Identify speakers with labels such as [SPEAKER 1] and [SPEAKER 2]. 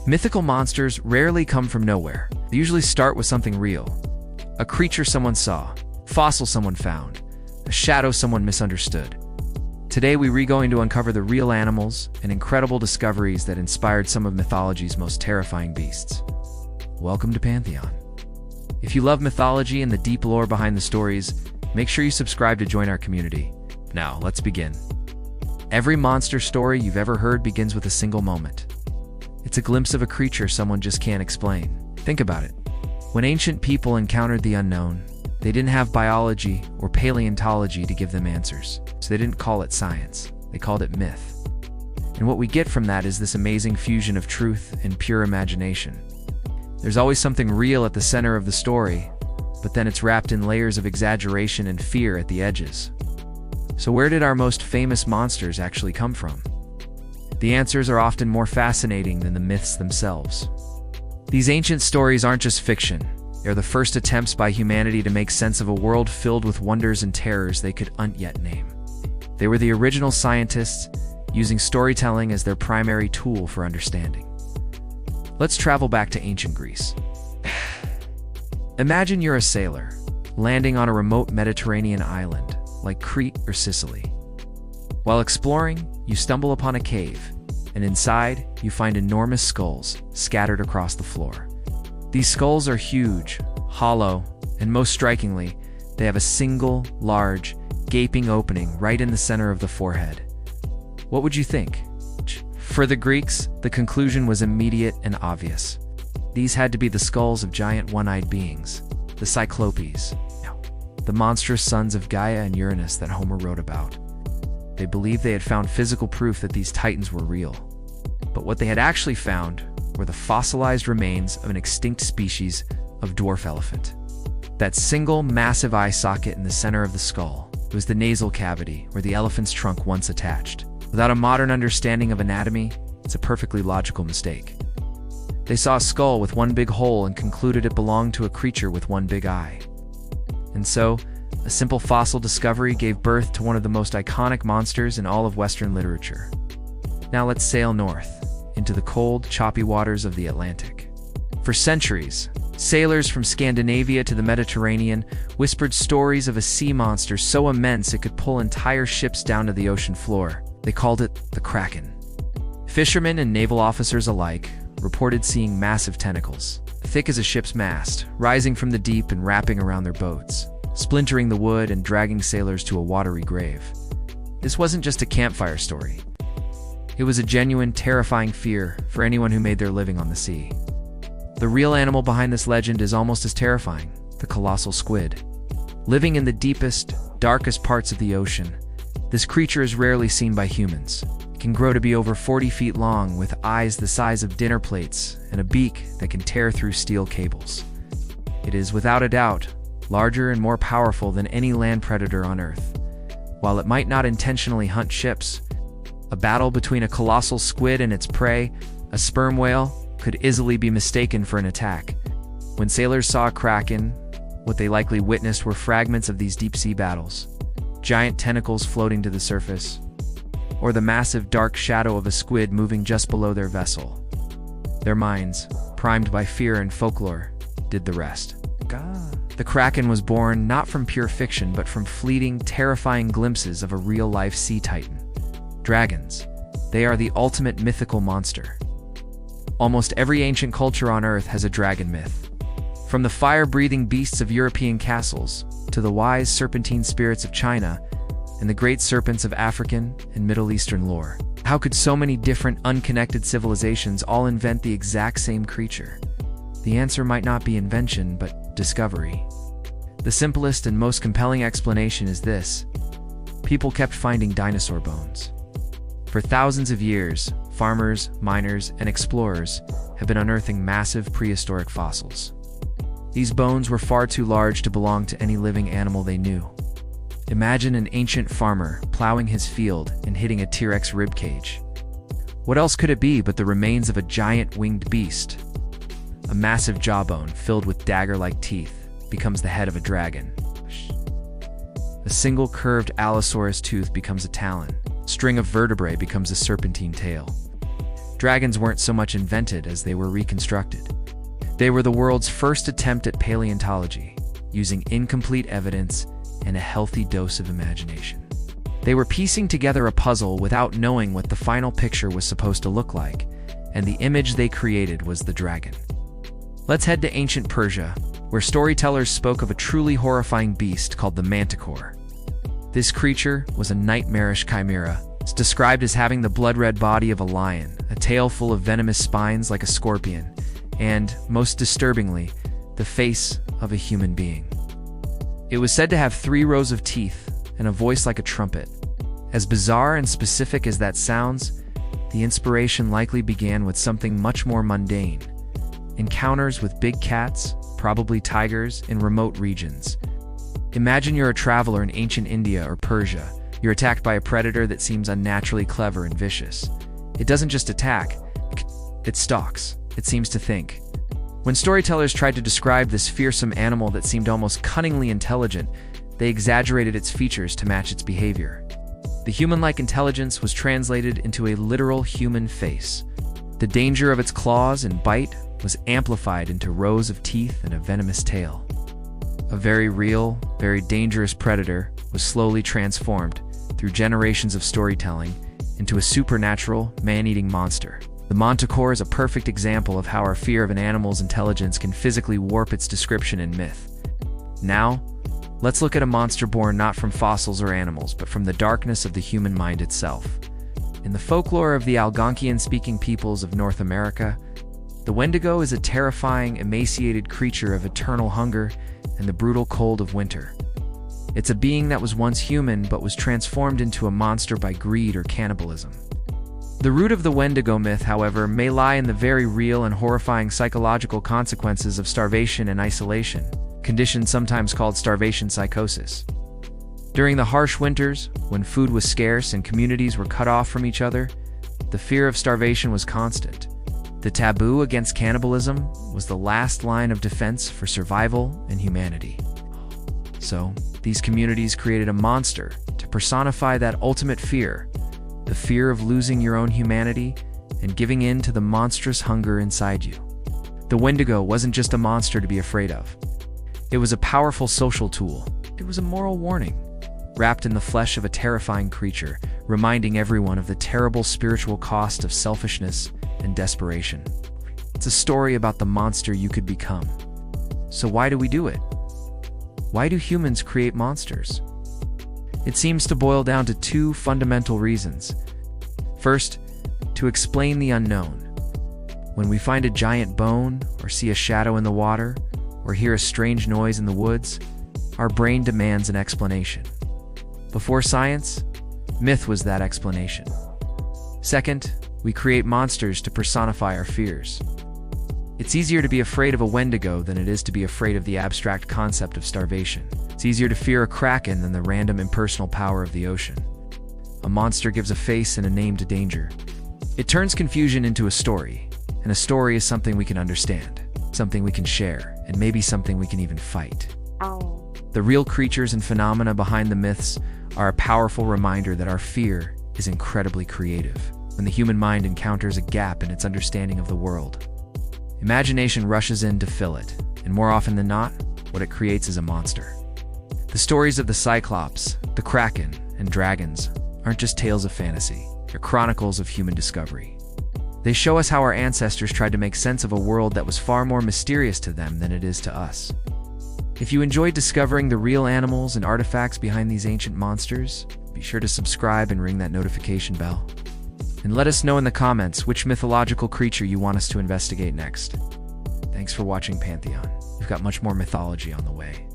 [SPEAKER 1] Mythical monsters rarely come from nowhere. They usually start with something real. A creature someone saw, fossil someone found, a shadow someone misunderstood. Today we're going to uncover the real animals and incredible discoveries that inspired some of mythology's most terrifying beasts. Welcome to Pantheon. If you love mythology and the deep lore behind the stories, make sure you subscribe to join our community. Now, let's begin. Every monster story you've ever heard begins with a single moment. It's a glimpse of a creature someone just can't explain. Think about it. When ancient people encountered the unknown, they didn't have biology or paleontology to give them answers, so they didn't call it science. They called it myth. And what we get from that is this amazing fusion of truth and pure imagination. There's always something real at the center of the story, but then it's wrapped in layers of exaggeration and fear at the edges. So where did our most famous monsters actually come from? The answers are often more fascinating than the myths themselves. These ancient stories aren't just fiction. They're the first attempts by humanity to make sense of a world filled with wonders and terrors they could not yet name. They were the original scientists, using storytelling as their primary tool for understanding. Let's travel back to ancient Greece. Imagine you're a sailor, landing on a remote Mediterranean island, like Crete or Sicily. While exploring, you stumble upon a cave, and inside, you find enormous skulls scattered across the floor. These skulls are huge, hollow, and most strikingly, they have a single, large, gaping opening right in the center of the forehead. What would you think? For the Greeks, the conclusion was immediate and obvious. These had to be the skulls of giant one-eyed beings, the Cyclopes, the monstrous sons of Gaia and Uranus that Homer wrote about. They believed they had found physical proof that these titans were real. But what they had actually found were the fossilized remains of an extinct species of dwarf elephant. That single massive eye socket in the center of the skull was the nasal cavity where the elephant's trunk once attached. Without a modern understanding of anatomy, it's a perfectly logical mistake. They saw a skull with one big hole and concluded it belonged to a creature with one big eye. And so, a simple fossil discovery gave birth to one of the most iconic monsters in all of Western literature. Now let's sail north, into the cold, choppy waters of the Atlantic. For centuries, sailors from Scandinavia to the Mediterranean whispered stories of a sea monster so immense it could pull entire ships down to the ocean floor. They called it the Kraken. Fishermen and naval officers alike reported seeing massive tentacles, thick as a ship's mast, rising from the deep and wrapping around their boats, splintering the wood and dragging sailors to a watery grave. This wasn't just a campfire story. It was a genuine, terrifying fear for anyone who made their living on the sea. The real animal behind this legend is almost as terrifying, the colossal squid. Living in the deepest, darkest parts of the ocean, this creature is rarely seen by humans. It can grow to be over 40 feet long, with eyes the size of dinner plates and a beak that can tear through steel cables. It is, without a doubt, larger and more powerful than any land predator on Earth. While it might not intentionally hunt ships, a battle between a colossal squid and its prey, a sperm whale, could easily be mistaken for an attack. When sailors saw a kraken, what they likely witnessed were fragments of these deep-sea battles, giant tentacles floating to the surface, or the massive dark shadow of a squid moving just below their vessel. Their minds, primed by fear and folklore, did the rest. The Kraken was born not from pure fiction, but from fleeting, terrifying glimpses of a real-life sea titan. Dragons. They are the ultimate mythical monster. Almost every ancient culture on Earth has a dragon myth. From the fire-breathing beasts of European castles, to the wise serpentine spirits of China, and the great serpents of African and Middle Eastern lore. How could so many different, unconnected civilizations all invent the exact same creature? The answer might not be invention, but discovery. The simplest and most compelling explanation is this: people kept finding dinosaur bones. For thousands of years, farmers, miners, and explorers have been unearthing massive prehistoric fossils. These bones were far too large to belong to any living animal they knew. Imagine an ancient farmer plowing his field and hitting a T-Rex ribcage. What else could it be but the remains of a giant winged beast? A massive jawbone filled with dagger-like teeth becomes the head of a dragon. A single curved Allosaurus tooth becomes a talon. A string of vertebrae becomes a serpentine tail. dragons weren't so much invented as they were reconstructed. They were the world's first attempt at paleontology, using incomplete evidence and a healthy dose of imagination. They were piecing together a puzzle without knowing what the final picture was supposed to look like, and the image they created was the dragon. Let's head to ancient Persia, where storytellers spoke of a truly horrifying beast called the manticore. This creature was a nightmarish chimera. It's described as having the blood-red body of a lion, a tail full of venomous spines like a scorpion, and, most disturbingly, the face of a human being. It was said to have 3 rows of teeth and a voice like a trumpet. As bizarre and specific as that sounds, the inspiration likely began with something much more mundane: encounters with big cats, probably tigers, in remote regions. Imagine you're a traveler in ancient India or Persia. You're attacked by a predator that seems unnaturally clever and vicious. It doesn't just attack, it stalks. It seems to think. When storytellers tried to describe this fearsome animal that seemed almost cunningly intelligent, they exaggerated its features to match its behavior. The human-like intelligence was translated into a literal human face. The danger of its claws and bite was amplified into rows of teeth and a venomous tail. A very real, very dangerous predator was slowly transformed, through generations of storytelling, into a supernatural, man-eating monster. The manticore is a perfect example of how our fear of an animal's intelligence can physically warp its description in myth. Now, let's look at a monster born not from fossils or animals, but from the darkness of the human mind itself. In the folklore of the Algonquian-speaking peoples of North America, the Wendigo is a terrifying, emaciated creature of eternal hunger and the brutal cold of winter. It's a being that was once human but was transformed into a monster by greed or cannibalism. The root of the Wendigo myth, however, may lie in the very real and horrifying psychological consequences of starvation and isolation, conditions sometimes called starvation psychosis. During the harsh winters, when food was scarce and communities were cut off from each other, the fear of starvation was constant. The taboo against cannibalism was the last line of defense for survival and humanity. So, these communities created a monster to personify that ultimate fear, the fear of losing your own humanity and giving in to the monstrous hunger inside you. The Wendigo wasn't just a monster to be afraid of. It was a powerful social tool. It was a moral warning, wrapped in the flesh of a terrifying creature, reminding everyone of the terrible spiritual cost of selfishness and desperation. It's a story about the monster you could become. So why do we do it? Why do humans create monsters? It seems to boil down to 2 fundamental reasons. First, to explain the unknown. When we find a giant bone, or see a shadow in the water, or hear a strange noise in the woods, our brain demands an explanation. Before science, myth was that explanation. Second, we create monsters to personify our fears. It's easier to be afraid of a Wendigo than it is to be afraid of the abstract concept of starvation. It's easier to fear a kraken than the random impersonal power of the ocean. A monster gives a face and a name to danger. It turns confusion into a story, and a story is something we can understand, something we can share, and maybe something we can even fight. The real creatures and phenomena behind the myths are a powerful reminder that our fear is incredibly creative. When the human mind encounters a gap in its understanding of the world, imagination rushes in to fill it, and more often than not, what it creates is a monster. The stories of the Cyclops, the Kraken, and dragons aren't just tales of fantasy. They're chronicles of human discovery. They show us how our ancestors tried to make sense of a world that was far more mysterious to them than it is to us. If you enjoyed discovering the real animals and artifacts behind these ancient monsters, be sure to subscribe and ring that notification bell. And let us know in the comments which mythological creature you want us to investigate next. Thanks for watching Pantheon. We've got much more mythology on the way.